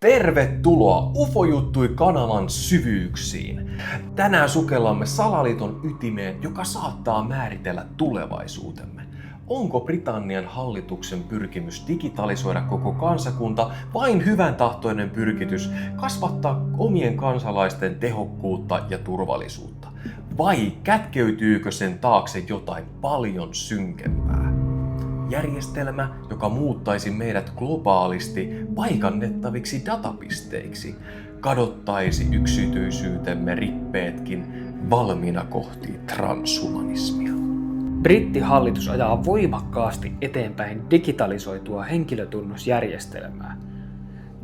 Tervetuloa UFO-juttui-kanavan syvyyksiin. Tänään sukellamme salaliiton ytimeen, joka saattaa määritellä tulevaisuutemme. Onko Britannian hallituksen pyrkimys digitalisoida koko kansakunta vain hyvän tahtoinen pyrkitys kasvattaa omien kansalaisten tehokkuutta ja turvallisuutta? Vai kätkeytyykö sen taakse jotain paljon synkempää? Järjestelmä, joka muuttaisi meidät globaalisti paikannettaviksi datapisteiksi, kadottaisi yksityisyytemme rippeetkin valmiina kohti transhumanismia. Brittihallitus ajaa voimakkaasti eteenpäin digitalisoitua henkilötunnusjärjestelmää.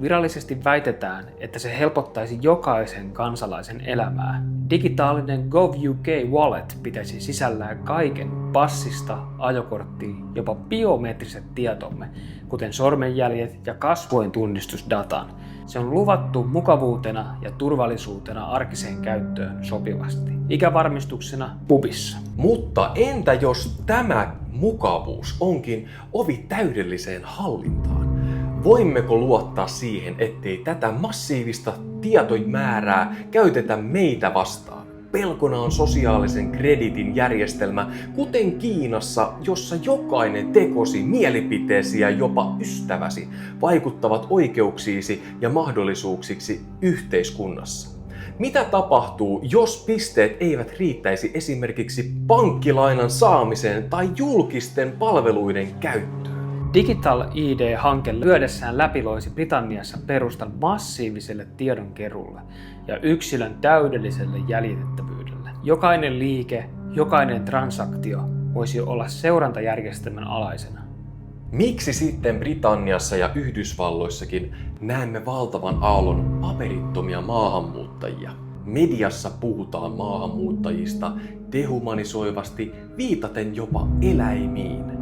Virallisesti väitetään, että se helpottaisi jokaisen kansalaisen elämää. Digitaalinen GovUK Wallet pitäisi sisällään kaiken passista, ajokorttiin, jopa biometriset tietomme, kuten sormenjäljet ja kasvojen tunnistusdatan. Se on luvattu mukavuutena ja turvallisuutena arkiseen käyttöön sopivasti. Ikävarmistuksena pubissa. Mutta entä jos tämä mukavuus onkin ovi täydelliseen hallintaan? Voimmeko luottaa siihen, ettei tätä massiivista tietomäärää käytetä meitä vastaan? Pelkona on sosiaalisen kreditin järjestelmä, kuten Kiinassa, jossa jokainen tekosi, mielipiteesi ja jopa ystäväsi vaikuttavat oikeuksiisi ja mahdollisuuksiksi yhteiskunnassa. Mitä tapahtuu, jos pisteet eivät riittäisi esimerkiksi pankkilainan saamiseen tai julkisten palveluiden käyttöön? Digital ID-hanke lyödessään läpi loisi Britanniassa perustan massiiviselle tiedonkeruulle ja yksilön täydelliselle jäljitettävyydelle. Jokainen liike, jokainen transaktio voisi olla seurantajärjestelmän alaisena. Miksi sitten Britanniassa ja Yhdysvalloissakin näemme valtavan aallon paperittomia maahanmuuttajia? Mediassa puhutaan maahanmuuttajista dehumanisoivasti, viitaten jopa eläimiin.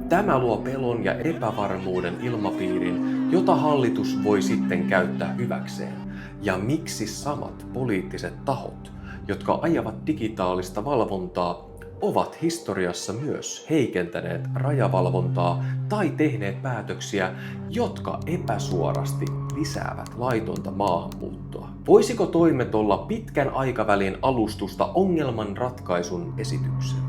Tämä luo pelon ja epävarmuuden ilmapiirin, jota hallitus voi sitten käyttää hyväkseen. Ja miksi samat poliittiset tahot, jotka ajavat digitaalista valvontaa, ovat historiassa myös heikentäneet rajavalvontaa tai tehneet päätöksiä, jotka epäsuorasti lisäävät laitonta maahanmuuttoa? Voisiko toimet olla pitkän aikavälin alustusta ongelman ratkaisun esitykselle?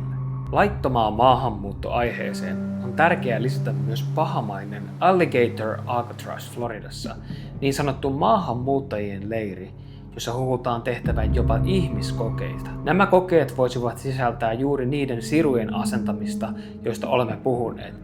Laittomaan maahanmuuttoaiheeseen on tärkeää lisätä myös pahamainen Alligator Alcatraz Floridassa, niin sanottu maahanmuuttajien leiri, jossa huhutaan tehtävän jopa ihmiskokeita. Nämä kokeet voisivat sisältää juuri niiden sirujen asentamista, joista olemme puhuneet.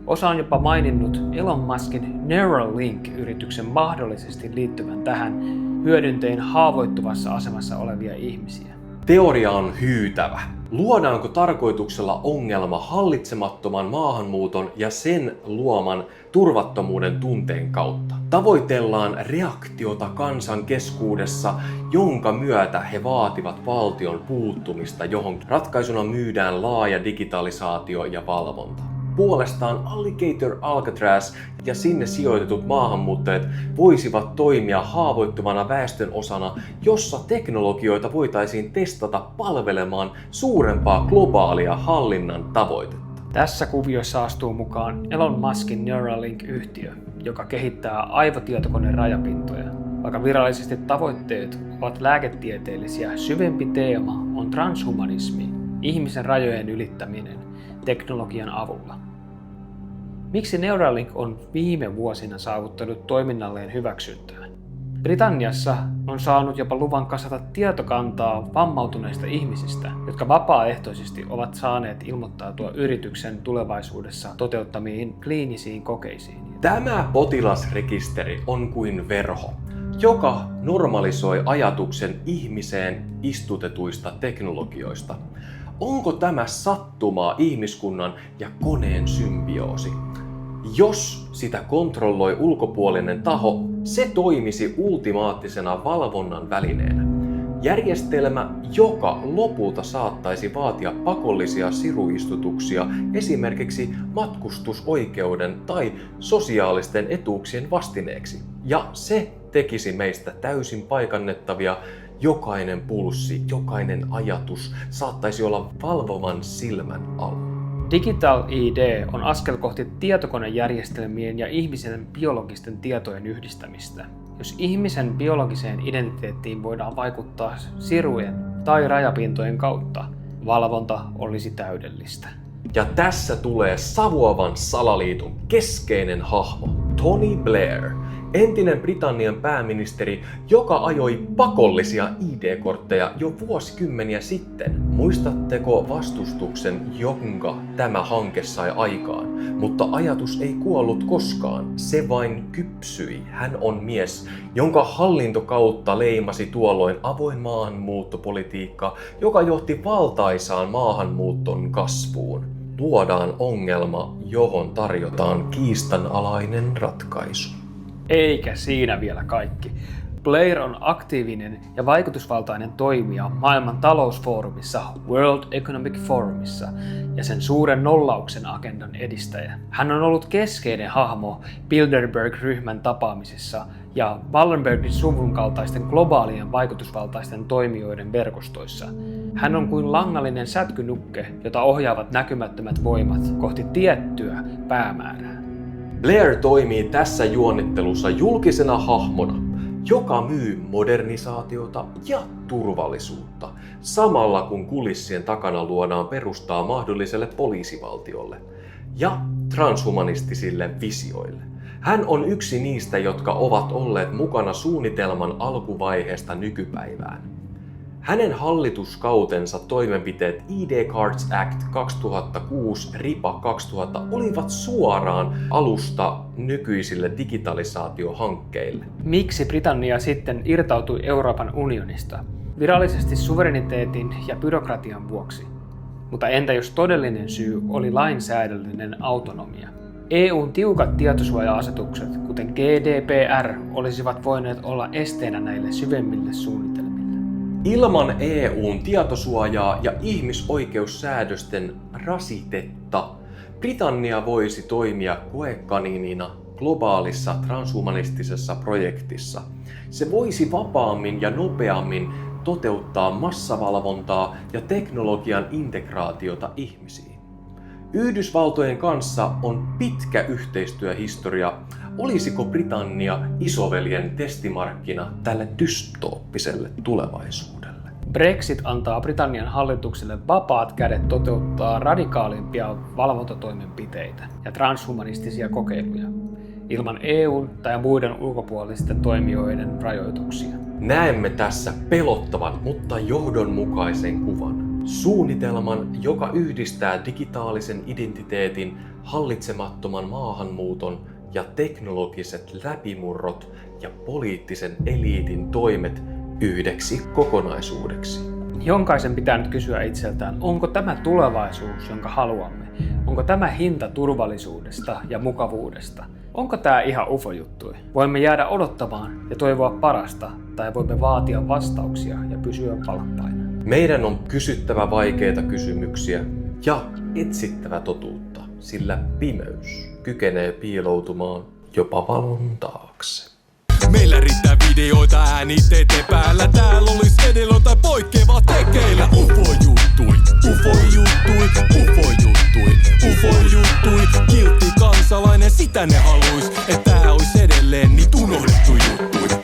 Osa on jopa maininnut Elon Muskin Neuralink-yrityksen mahdollisesti liittyvän tähän hyödyntäen haavoittuvassa asemassa olevia ihmisiä. Teoria on hyytävä. Luodaanko tarkoituksella ongelma hallitsemattoman maahanmuuton ja sen luoman turvattomuuden tunteen kautta? Tavoitellaan reaktiota kansan keskuudessa, jonka myötä he vaativat valtion puuttumista, johon ratkaisuna myydään laaja digitalisaatio ja valvonta. Puolestaan Alligator Alcatraz ja sinne sijoitetut maahanmuuttajat voisivat toimia haavoittuvana väestön osana, jossa teknologioita voitaisiin testata palvelemaan suurempaa globaalia hallinnan tavoitetta. Tässä kuviossa astuu mukaan Elon Muskin Neuralink-yhtiö, joka kehittää aivotietokoneen rajapintoja. Vaikka virallisesti tavoitteet ovat lääketieteellisiä, syvempi teema on transhumanismi, ihmisen rajojen ylittäminen teknologian avulla. Miksi Neuralink on viime vuosina saavuttanut toiminnalleen hyväksyntää? Britanniassa on saanut jopa luvan kasata tietokantaa vammautuneista ihmisistä, jotka vapaaehtoisesti ovat saaneet ilmoittautua yrityksen tulevaisuudessa toteuttamiin kliinisiin kokeisiin. Tämä potilasrekisteri on kuin verho, joka normalisoi ajatuksen ihmiseen istutetuista teknologioista. Onko tämä sattumaa ihmiskunnan ja koneen symbioosi? Jos sitä kontrolloi ulkopuolinen taho, se toimisi ultimaattisena valvonnan välineenä. Järjestelmä, joka lopulta saattaisi vaatia pakollisia siruistutuksia esimerkiksi matkustusoikeuden tai sosiaalisten etuuksien vastineeksi. Ja se tekisi meistä täysin paikannettavia. Jokainen pulssi, jokainen ajatus saattaisi olla valvovan silmän alla. Digital ID on askel kohti tietokonejärjestelmien ja ihmisen biologisten tietojen yhdistämistä. Jos ihmisen biologiseen identiteettiin voidaan vaikuttaa sirujen tai rajapintojen kautta, valvonta olisi täydellistä. Ja tässä tulee savuavan salaliiton keskeinen hahmo, Tony Blair, entinen Britannian pääministeri, joka ajoi pakollisia ID-kortteja jo vuosikymmeniä sitten. Muistatteko vastustuksen, jonka tämä hanke sai aikaan? Mutta ajatus ei kuollut koskaan, se vain kypsyi. Hän on mies, jonka hallintokautta leimasi tuolloin avoin maahanmuuttopolitiikka, joka johti valtaisaan maahanmuuton kasvuun. Luodaan ongelma, johon tarjotaan kiistanalainen ratkaisu. Eikä siinä vielä kaikki. Blair on aktiivinen ja vaikutusvaltainen toimija maailman talousfoorumissa World Economic Forumissa ja sen suuren nollauksen agendan edistäjä. Hän on ollut keskeinen hahmo Bilderberg-ryhmän tapaamisissa ja Wallenbergin suvun kaltaisten globaalien vaikutusvaltaisten toimijoiden verkostoissa. Hän on kuin langallinen sätkynukke, jota ohjaavat näkymättömät voimat kohti tiettyä päämäärää. Blair toimii tässä juonittelussa julkisena hahmona, joka myy modernisaatiota ja turvallisuutta, samalla kun kulissien takana luodaan perustaa mahdolliselle poliisivaltiolle ja transhumanistisille visioille. Hän on yksi niistä, jotka ovat olleet mukana suunnitelman alkuvaiheesta nykypäivään. Hänen hallituskautensa toimenpiteet ID Cards Act 2006, RIPA 2000 olivat suoraan alusta nykyisille digitalisaatiohankkeille. Miksi Britannia sitten irtautui Euroopan unionista? Virallisesti suvereniteetin ja byrokratian vuoksi. Mutta entä jos todellinen syy oli lainsäädännöllinen autonomia? EUn tiukat tietosuoja-asetukset, kuten GDPR, olisivat voineet olla esteenä näille syvemmille suunnitelmille. Ilman EUn tietosuojaa ja ihmisoikeussäädösten rasitetta Britannia voisi toimia koekaniinina globaalissa transhumanistisessa projektissa. Se voisi vapaammin ja nopeammin toteuttaa massavalvontaa ja teknologian integraatiota ihmisiin. Yhdysvaltojen kanssa on pitkä yhteistyöhistoria. Olisiko Britannia isoveljen testimarkkina tälle dystooppiselle tulevaisuudelle? Brexit antaa Britannian hallitukselle vapaat kädet toteuttaa radikaalimpia valvontatoimenpiteitä ja transhumanistisia kokeiluja ilman EUn tai muiden ulkopuolisten toimijoiden rajoituksia. Näemme tässä pelottavan, mutta johdonmukaisen kuvan. Suunnitelman, joka yhdistää digitaalisen identiteetin, hallitsemattoman maahanmuuton ja teknologiset läpimurrot ja poliittisen eliitin toimet yhdeksi kokonaisuudeksi. Jokaisen pitää nyt kysyä itseltään, onko tämä tulevaisuus, jonka haluamme? Onko tämä hinta turvallisuudesta ja mukavuudesta? Onko tämä ihan ufo-juttui? Voimme jäädä odottamaan ja toivoa parasta, tai voimme vaatia vastauksia ja pysyä valppaina. Meidän on kysyttävä vaikeita kysymyksiä ja etsittävä totuutta, sillä pimeys kykenee piiloutumaan jopa valon taakse. Meillä riittää videoita, äänitteet päällä. Täällä olis edelleen tai poikkeavaa tekeillä. Ufo-juttui, ufo-juttui, ufo-juttui, ufo-juttui. Kiltti kansalainen, sitä ne haluis, et tää ois